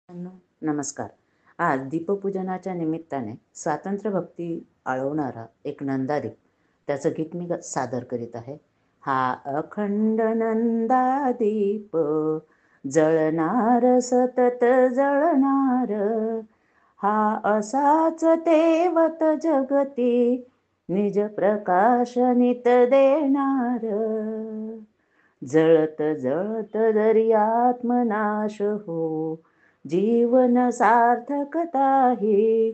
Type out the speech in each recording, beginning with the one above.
मित्रांनो, नमस्कार. आज दीपपूजनाच्या निमित्ताने स्वातंत्र्यभक्ती आळवणारा एक नंदादीप त्याचं गीत मी सादर करीत आहे. हा अखंड नंदादीप जळणार सतत जळणार, हा असाच तेवत जगती निज प्रकाश नित देणार. जळत जळत जरी आत्मनाश हो, जीवन सार्थकता ही.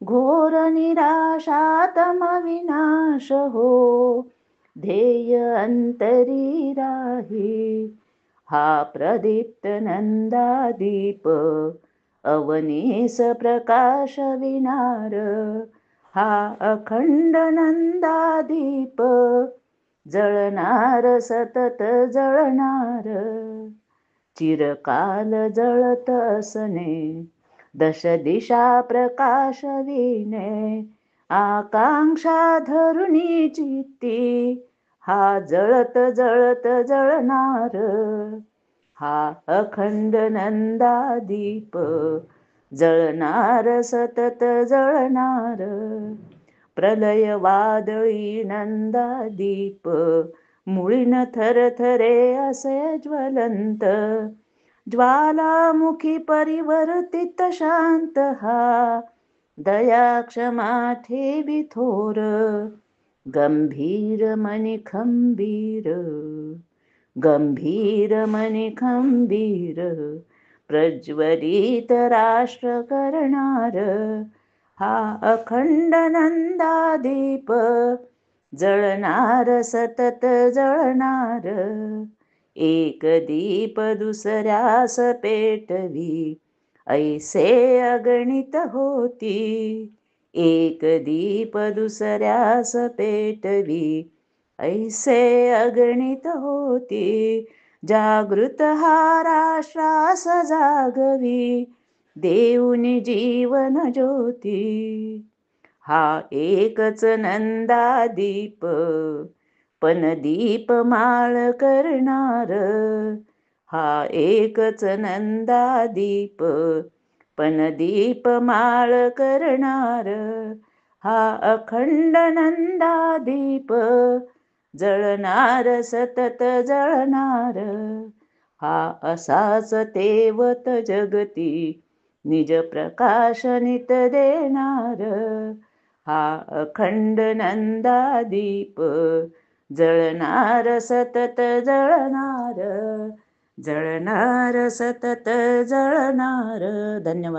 घोर निराशातम विनाश हो, ध्येय अंतरी राही. हा प्रदीप्त नंदादीप अवनीस प्रकाश विनार, हा अखंड नंदादीप जळणार सतत जळणार. चिरकाल जळत असणे दश दिशा प्रकाशविणे, आकांक्षा धरुणी चित्ती हा जळत जळत जळणार. हा अखंड नंदादीप जळणार सतत जळणार. प्रलय वादळी नंदादीप मुळीन थरथरे असे ज्वलंत, ज्वालामुखी परिवर्तित शांत हा दया क्षमा ठेवी थोर. गंभीर मनी खंबीर, गंभीर मनी खंबीर, प्रज्वलित राष्ट्र करणार. हा अखंड नंदादीप जळणार सतत जळणार. एक दीप दुसऱ्यास पेटवी ऐसे अगणित होती, एक दीप दुसऱ्यास पेटवी ऐसे अगणित होती. जागृत हा राष्ट्रास जागवी देऊनी जीवन ज्योती. हा एकच नंदादीप पण दीपमाळ करणार, हा एकच नंदादीप पण दीपमाळ करणार. हा अखंड नंदादीप जळणार सतत जळणार, हा असाच तेवत जगती निज प्रकाश नित देणार. हा अखंड नंदादीप जळणार सतत जळणार, जळणार सतत जळणार. धन्यवाद.